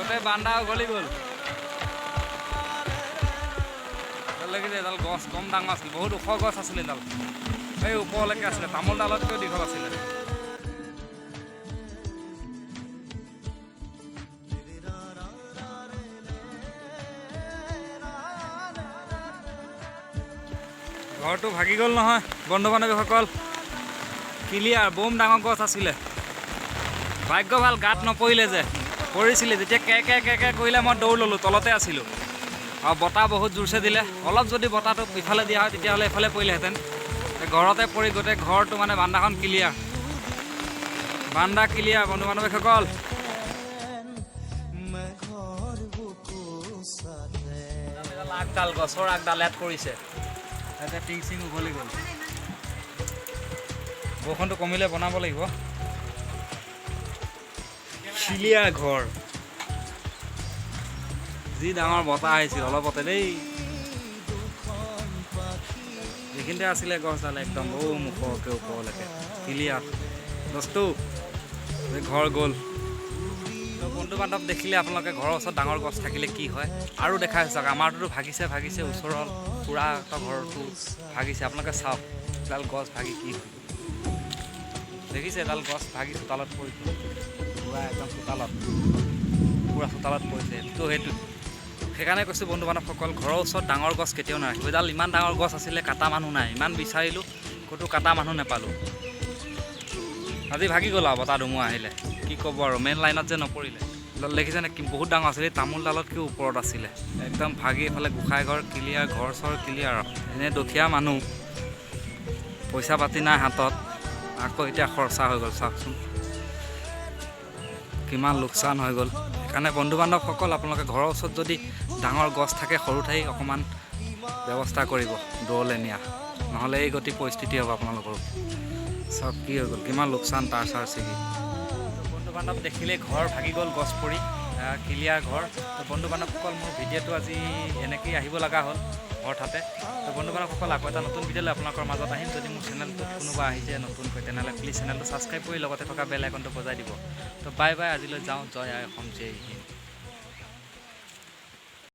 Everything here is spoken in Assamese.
গোটেই বান্দা উঘলি গ'ল। লাগিলে এডাল গছ কম ডাঙৰ আছিল, বহুত ওখ গছ আছিলে এডাল, এই ওপৰলৈকে আছিলে, তামোল ডালতকৈও দীঘল আছিলে। ঘৰটো ভাগি গ'ল নহয় বন্ধু বান্ধৱীসকল, ক্লিয়াৰ বম ডাঙৰ গছ আছিলে। ভাগ্য ভাল গাত নপৰিলে যে, পৰিছিলে যেতিয়া কে কে কে কে কৰিলে মই দৌৰ ল'লোঁ, তলতে আছিলোঁ আৰু বতাহ বহুত জোৰছে দিলে। অলপ যদি বতাহটো ইফালে দিয়া হয় তেতিয়াহ'লে এইফালে পৰিলেহেঁতেন। ঘৰতে পৰি গোটেই ঘৰটো মানে বান্দাখন ক্লিয়াৰ, বান্দা ক্লিয়াৰ বন্ধু বান্ধৱীসকল। আগডাল গছৰ আগডাল ইয়াত পৰিছে, তাতে টিং চিং উঘলি গ'ল। বৰষুণটো কমিলে বনাব লাগিব। ক্লিয়াৰ ঘৰ, যি ডাঙৰ বতাহ আহিছিল অলপতে দেই। এইখিনিতে আছিলে গছডাল একদম বহু মুখকে ওপৰলৈকে ক্লিয়াৰ। বস্তু ঘৰ গ'ল। বন্ধু বান্ধৱ দেখিলে আপোনালোকে ঘৰৰ ওচৰত ডাঙৰ গছ থাকিলে কি হয় আৰু দেখাই চাওক। আমাৰটোতো ভাগিছে ওচৰৰ খুৰা ঘৰটো ভাগিছে। আপোনালোকে চাওক এডাল গছ ভাগি কি হয়, দেখিছে এডাল গছ ভাগি চোতালত পৰিছে, পুৰা একদম চোতালত, পুৰা চোতালত পৰিছে। সেইটো সেইকাৰণে কৈছোঁ বন্ধু বান্ধৱসকল, ঘৰৰ ওচৰত ডাঙৰ গছ কেতিয়াও নাৰাখিব। এডাল ইমান ডাঙৰ গছ আছিলে, কাটা মানুহ নাই, ইমান বিচাৰিলোঁ ক'তো কাটা মানুহ নাপালোঁ। আজি ভাগি গ'ল আৰু বতাহ ধুমুহা আহিলে, কি ক'ব আৰু। মেইন লাইনত যে নপৰিলে, দেখিছেনে বহুত ডাঙৰ আছিলে, তামোল ডালতকৈ ওপৰত আছিলে একদম ভাগি। এইফালে গোসাঁই ঘৰ ক্লিয়াৰ, ঘৰ চৰ ক্লিয়াৰ। এনেই দুখীয়া মানুহ, পইচা পাতি নাই হাতত, আকৌ এতিয়া খৰচা হৈ গ'ল। চাওকচোন কিমান লোকচান হৈ গ'ল। সেইকাৰণে বন্ধু বান্ধৱসকল আপোনালোকে ঘৰৰ ওচৰত যদি ডাঙৰ গছ থাকে, সৰু ঠাই অকণমান ব্যৱস্থা কৰিব দূৰলৈ নিয়া, নহ'লে এই গতি পৰিস্থিতি হ'ব আপোনালোকৰো। চাওক কি হৈ গ'ল, কিমান লোকচান তাৰ চাৰ ছিগি। বন্ধু বান্ধৱ দেখিলে ঘৰ ভাগি গ'ল, গছ পৰি ক্লিয়াৰ ঘৰ। তো বন্ধু বান্ধৱসকল মোৰ ভিডিঅ'টো আজি এনেকৈয়ে আহিব লগা হ'ল হঠাতে। তো বন্ধু বান্ধৱসকল আকৌ এটা নতুন ভিডিঅ'লৈ আপোনালোকৰ মাজত আহিম। যদি মোৰ চেনেলটোত কোনোবা আহিছে নতুনকৈ তেনেহ'লে প্লিজ চেনেলটো ছাবস্ক্ৰাইব কৰি লগতে থকা বেল আইকনটো বজাই দিব। তো বাই বাই, আজিলৈ যাওঁ। জয় আই অসম, জয় হিন্দ।